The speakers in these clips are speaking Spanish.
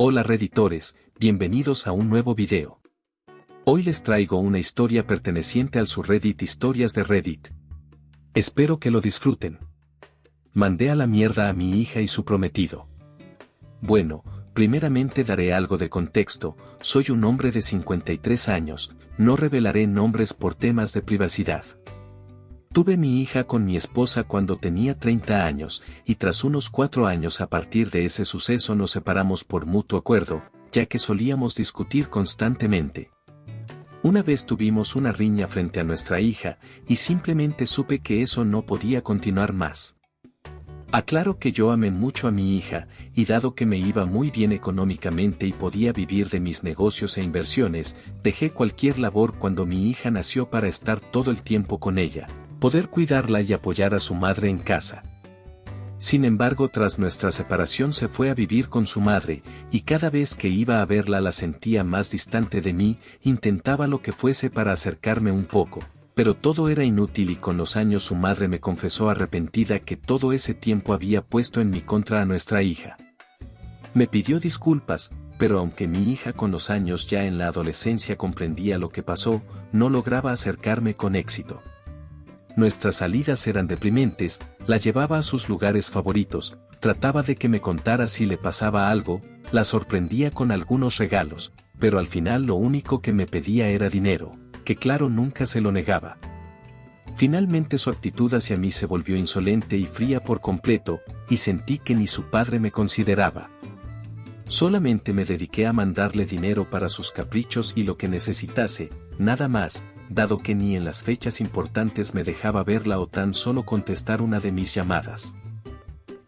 Hola Redditores, bienvenidos a un nuevo video. Hoy les traigo una historia perteneciente al subreddit Historias de Reddit. Espero que lo disfruten. Mandé a la mierda a mi hija y su prometido. Bueno, primeramente daré algo de contexto. Soy un hombre de 53 años, no revelaré nombres por temas de privacidad. Tuve mi hija con mi esposa cuando tenía 30 años, y tras unos 4 años a partir de ese suceso nos separamos por mutuo acuerdo, ya que solíamos discutir constantemente. Una vez tuvimos una riña frente a nuestra hija, y simplemente supe que eso no podía continuar más. Aclaro que yo amé mucho a mi hija, y dado que me iba muy bien económicamente y podía vivir de mis negocios e inversiones, dejé cualquier labor cuando mi hija nació para estar todo el tiempo con ella, poder cuidarla y apoyar a su madre en casa. Sin embargo, tras nuestra separación se fue a vivir con su madre, y cada vez que iba a verla la sentía más distante de mí, intentaba lo que fuese para acercarme un poco, pero todo era inútil y con los años su madre me confesó arrepentida que todo ese tiempo había puesto en mi contra a nuestra hija. Me pidió disculpas, pero aunque mi hija con los años ya en la adolescencia comprendía lo que pasó, no lograba acercarme con éxito. Nuestras salidas eran deprimentes, la llevaba a sus lugares favoritos, trataba de que me contara si le pasaba algo, la sorprendía con algunos regalos, pero al final lo único que me pedía era dinero, que claro nunca se lo negaba. Finalmente su actitud hacia mí se volvió insolente y fría por completo, y sentí que ni su padre me consideraba. Solamente me dediqué a mandarle dinero para sus caprichos y lo que necesitase, nada más, dado que ni en las fechas importantes me dejaba verla o tan solo contestar una de mis llamadas.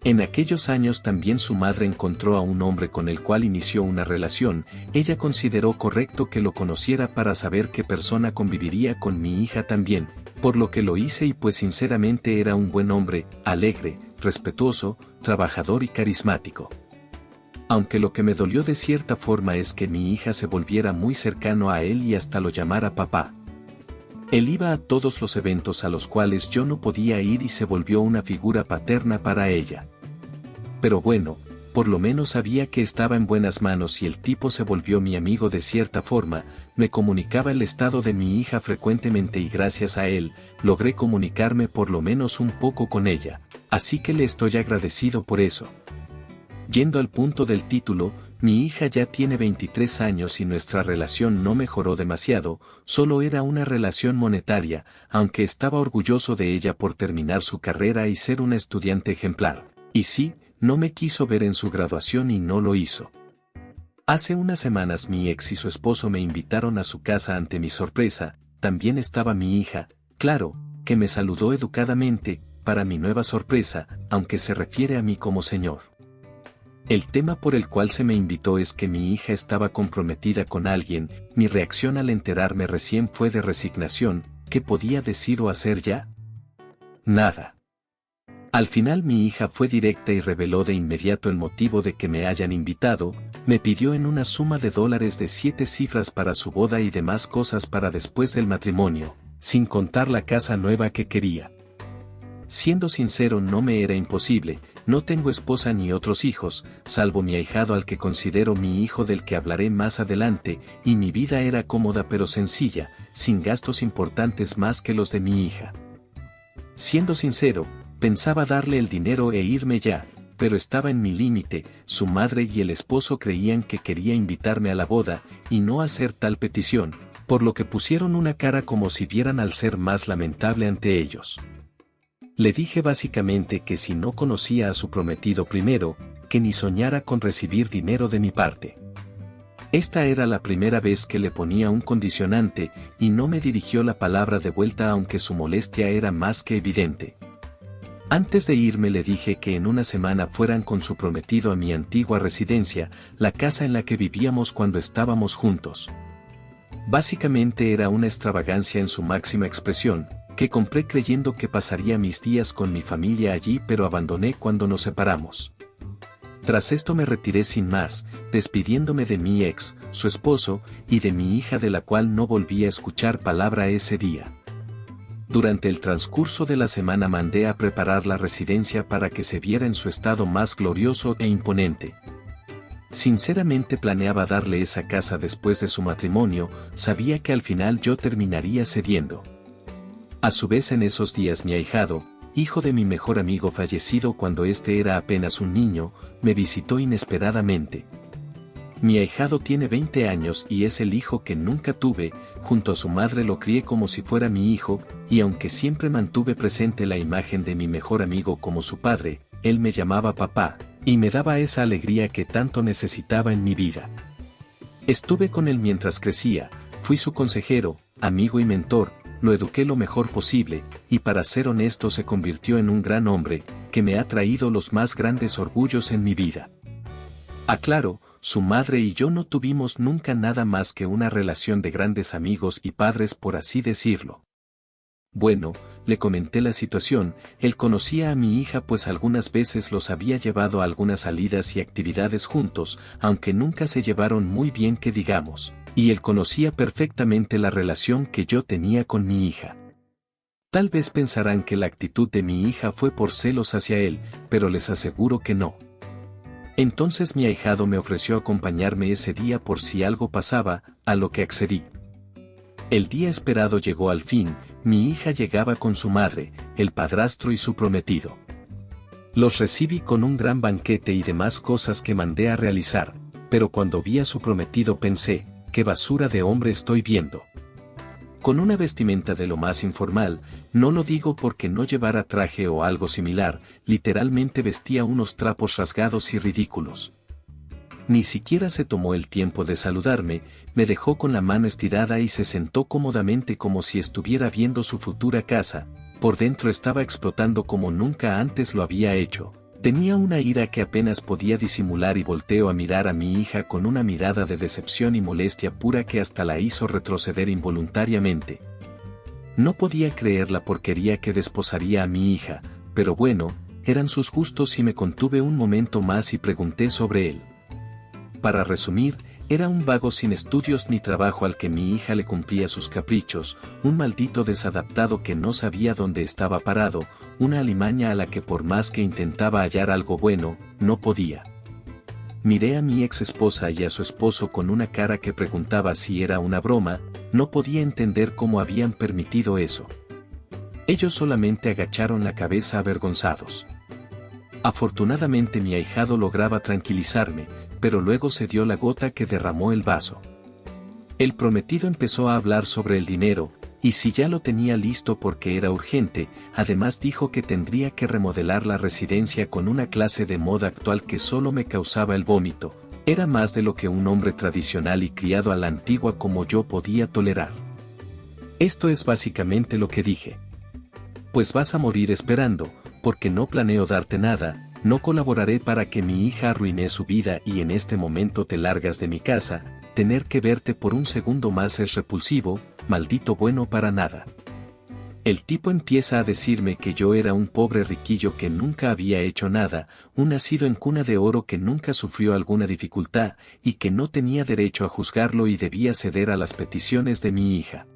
En aquellos años también su madre encontró a un hombre con el cual inició una relación. Ella consideró correcto que lo conociera para saber qué persona conviviría con mi hija también, por lo que lo hice y pues sinceramente era un buen hombre, alegre, respetuoso, trabajador y carismático. Aunque lo que me dolió de cierta forma es que mi hija se volviera muy cercano a él y hasta lo llamara papá. Él iba a todos los eventos a los cuales yo no podía ir y se volvió una figura paterna para ella. Pero bueno, por lo menos sabía que estaba en buenas manos y el tipo se volvió mi amigo de cierta forma, me comunicaba el estado de mi hija frecuentemente y gracias a él, logré comunicarme por lo menos un poco con ella, así que le estoy agradecido por eso. Yendo al punto del título, mi hija ya tiene 23 años y nuestra relación no mejoró demasiado, solo era una relación monetaria, aunque estaba orgulloso de ella por terminar su carrera y ser una estudiante ejemplar. Y sí, no me quiso ver en su graduación y no lo hizo. Hace unas semanas mi ex y su esposo me invitaron a su casa ante mi sorpresa, también estaba mi hija, claro, que me saludó educadamente, para mi nueva sorpresa, aunque se refiere a mí como señor. El tema por el cual se me invitó es que mi hija estaba comprometida con alguien. Mi reacción al enterarme recién fue de resignación. ¿Qué podía decir o hacer ya? Nada. Al final mi hija fue directa y reveló de inmediato el motivo de que me hayan invitado. Me pidió en una suma de dólares de 7 cifras para su boda y demás cosas para después del matrimonio, sin contar la casa nueva que quería. Siendo sincero, no me era imposible. No tengo esposa ni otros hijos, salvo mi ahijado al que considero mi hijo del que hablaré más adelante, y mi vida era cómoda pero sencilla, sin gastos importantes más que los de mi hija. Siendo sincero, pensaba darle el dinero e irme ya, pero estaba en mi límite. Su madre y el esposo creían que quería invitarme a la boda, y no hacer tal petición, por lo que pusieron una cara como si vieran al ser más lamentable ante ellos. Le dije básicamente que si no conocía a su prometido primero, que ni soñara con recibir dinero de mi parte. Esta era la primera vez que le ponía un condicionante, y no me dirigió la palabra de vuelta aunque su molestia era más que evidente. Antes de irme le dije que en una semana fueran con su prometido a mi antigua residencia, la casa en la que vivíamos cuando estábamos juntos. Básicamente era una extravagancia en su máxima expresión, que compré creyendo que pasaría mis días con mi familia allí pero abandoné cuando nos separamos. Tras esto me retiré sin más, despidiéndome de mi ex, su esposo, y de mi hija de la cual no volví a escuchar palabra ese día. Durante el transcurso de la semana mandé a preparar la residencia para que se viera en su estado más glorioso e imponente. Sinceramente planeaba darle esa casa después de su matrimonio, sabía que al final yo terminaría cediendo. A su vez en esos días mi ahijado, hijo de mi mejor amigo fallecido cuando éste era apenas un niño, me visitó inesperadamente. Mi ahijado tiene 20 años y es el hijo que nunca tuve, junto a su madre lo crié como si fuera mi hijo, y aunque siempre mantuve presente la imagen de mi mejor amigo como su padre, él me llamaba papá, y me daba esa alegría que tanto necesitaba en mi vida. Estuve con él mientras crecía, fui su consejero, amigo y mentor, lo eduqué lo mejor posible, y para ser honesto se convirtió en un gran hombre, que me ha traído los más grandes orgullos en mi vida. Aclaro, su madre y yo no tuvimos nunca nada más que una relación de grandes amigos y padres por así decirlo. Bueno, le comenté la situación, él conocía a mi hija pues algunas veces los había llevado a algunas salidas y actividades juntos, aunque nunca se llevaron muy bien que digamos, y él conocía perfectamente la relación que yo tenía con mi hija. Tal vez pensarán que la actitud de mi hija fue por celos hacia él, pero les aseguro que no. Entonces mi ahijado me ofreció acompañarme ese día por si algo pasaba, a lo que accedí. El día esperado llegó al fin, mi hija llegaba con su madre, el padrastro y su prometido. Los recibí con un gran banquete y demás cosas que mandé a realizar, pero cuando vi a su prometido pensé, qué basura de hombre estoy viendo. Con una vestimenta de lo más informal, no lo digo porque no llevara traje o algo similar, literalmente vestía unos trapos rasgados y ridículos. Ni siquiera se tomó el tiempo de saludarme, me dejó con la mano estirada y se sentó cómodamente como si estuviera viendo su futura casa, por dentro estaba explotando como nunca antes lo había hecho. Tenía una ira que apenas podía disimular y volteó a mirar a mi hija con una mirada de decepción y molestia pura que hasta la hizo retroceder involuntariamente. No podía creer la porquería que desposaría a mi hija, pero bueno, eran sus gustos y me contuve un momento más y pregunté sobre él. Para resumir, era un vago sin estudios ni trabajo al que mi hija le cumplía sus caprichos, un maldito desadaptado que no sabía dónde estaba parado, una alimaña a la que por más que intentaba hallar algo bueno, no podía. Miré a mi ex esposa y a su esposo con una cara que preguntaba si era una broma, no podía entender cómo habían permitido eso. Ellos solamente agacharon la cabeza avergonzados. Afortunadamente mi ahijado lograba tranquilizarme, pero luego se dio la gota que derramó el vaso. El prometido empezó a hablar sobre el dinero, y si ya lo tenía listo porque era urgente, además dijo que tendría que remodelar la residencia con una clase de moda actual que solo me causaba el vómito, era más de lo que un hombre tradicional y criado a la antigua como yo podía tolerar. Esto es básicamente lo que dije. Pues vas a morir esperando, porque no planeo darte nada. No colaboraré para que mi hija arruine su vida y en este momento te largas de mi casa, tener que verte por un segundo más es repulsivo, maldito bueno para nada. El tipo empieza a decirme que yo era un pobre riquillo que nunca había hecho nada, un nacido en cuna de oro que nunca sufrió alguna dificultad, y que no tenía derecho a juzgarlo y debía ceder a las peticiones de mi hija.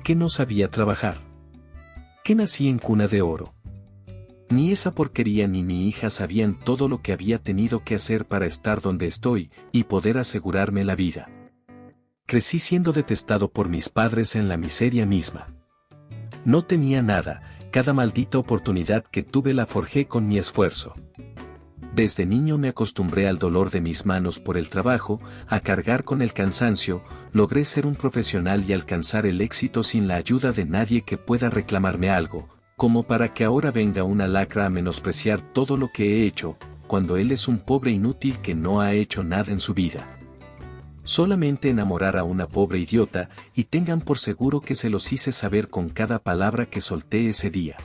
Que no sabía trabajar. Que nací en cuna de oro. Ni esa porquería ni mi hija sabían todo lo que había tenido que hacer para estar donde estoy y poder asegurarme la vida. Crecí siendo detestado por mis padres en la miseria misma. No tenía nada, cada maldita oportunidad que tuve la forjé con mi esfuerzo. Desde niño me acostumbré al dolor de mis manos por el trabajo, a cargar con el cansancio, logré ser un profesional y alcanzar el éxito sin la ayuda de nadie que pueda reclamarme algo, como para que ahora venga una lacra a menospreciar todo lo que he hecho, cuando él es un pobre inútil que no ha hecho nada en su vida. Solamente enamorar a una pobre idiota, y tengan por seguro que se los hice saber con cada palabra que solté ese día.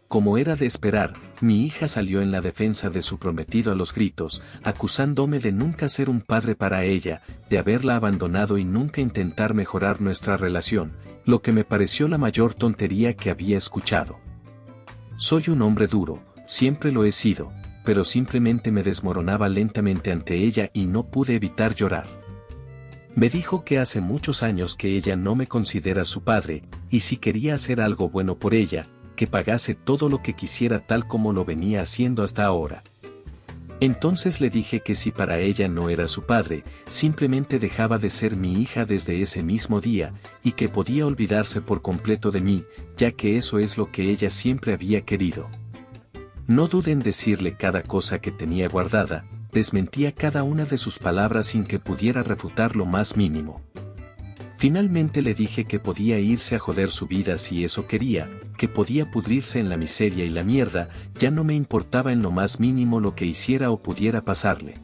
Como era de esperar, mi hija salió en la defensa de su prometido a los gritos, acusándome de nunca ser un padre para ella, de haberla abandonado y nunca intentar mejorar nuestra relación, lo que me pareció la mayor tontería que había escuchado. Soy un hombre duro, siempre lo he sido, pero simplemente me desmoronaba lentamente ante ella y no pude evitar llorar. Me dijo que hace muchos años que ella no me considera su padre, y si quería hacer algo bueno por ella, que pagase todo lo que quisiera tal como lo venía haciendo hasta ahora. Entonces le dije que si para ella no era su padre, simplemente dejaba de ser mi hija desde ese mismo día, y que podía olvidarse por completo de mí, ya que eso es lo que ella siempre había querido. No dudé en decirle cada cosa que tenía guardada, desmentía cada una de sus palabras sin que pudiera refutar lo más mínimo. Finalmente le dije que podía irse a joder su vida si eso quería, que podía pudrirse en la miseria y la mierda, ya no me importaba en lo más mínimo lo que hiciera o pudiera pasarle.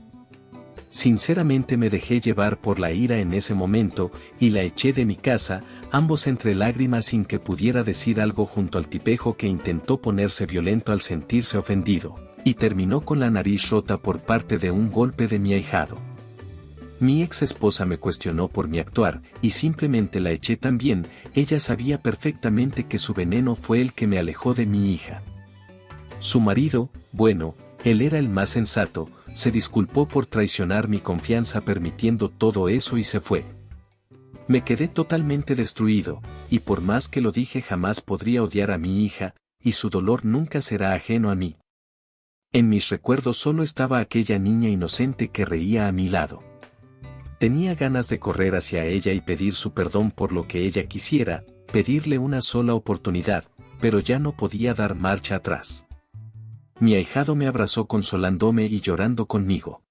Sinceramente me dejé llevar por la ira en ese momento, y la eché de mi casa, ambos entre lágrimas sin que pudiera decir algo junto al tipejo que intentó ponerse violento al sentirse ofendido, y terminó con la nariz rota por parte de un golpe de mi ahijado. Mi ex esposa me cuestionó por mi actuar, y simplemente la eché también. Ella sabía perfectamente que su veneno fue el que me alejó de mi hija. Su marido, bueno, él era el más sensato, se disculpó por traicionar mi confianza permitiendo todo eso y se fue. Me quedé totalmente destruido, y por más que lo dije jamás podría odiar a mi hija, y su dolor nunca será ajeno a mí. En mis recuerdos solo estaba aquella niña inocente que reía a mi lado. Tenía ganas de correr hacia ella y pedir su perdón por lo que ella quisiera, pedirle una sola oportunidad, pero ya no podía dar marcha atrás. Mi ahijado me abrazó consolándome y llorando conmigo.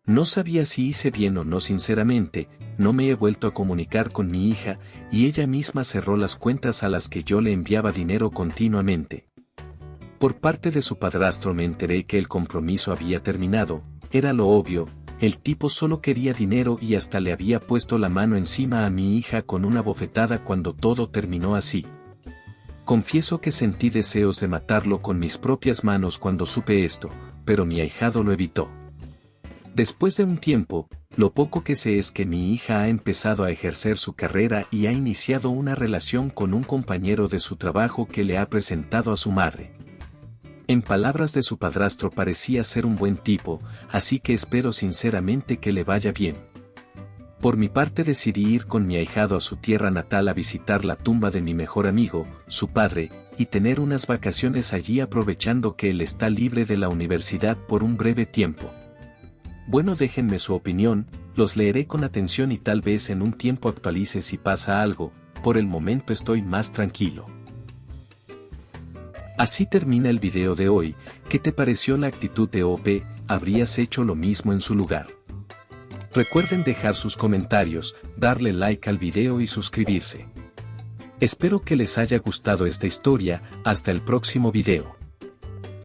No sabía si hice bien o no sinceramente, no me he vuelto a comunicar con mi hija, y ella misma cerró las cuentas a las que yo le enviaba dinero continuamente. Por parte de su padrastro me enteré que el compromiso había terminado, era lo obvio. El tipo solo quería dinero y hasta le había puesto la mano encima a mi hija con una bofetada cuando todo terminó así. Confieso que sentí deseos de matarlo con mis propias manos cuando supe esto, pero mi ahijado lo evitó. Después de un tiempo, lo poco que sé es que mi hija ha empezado a ejercer su carrera y ha iniciado una relación con un compañero de su trabajo que le ha presentado a su madre. En palabras de su padrastro parecía ser un buen tipo, así que espero sinceramente que le vaya bien. Por mi parte decidí ir con mi ahijado a su tierra natal a visitar la tumba de mi mejor amigo, su padre, y tener unas vacaciones allí aprovechando que él está libre de la universidad por un breve tiempo. Bueno, déjenme su opinión, los leeré con atención y tal vez en un tiempo actualice si pasa algo, por el momento estoy más tranquilo. Así termina el video de hoy. ¿Qué te pareció la actitud de OP? ¿Habrías hecho lo mismo en su lugar? Recuerden dejar sus comentarios, darle like al video y suscribirse. Espero que les haya gustado esta historia. Hasta el próximo video.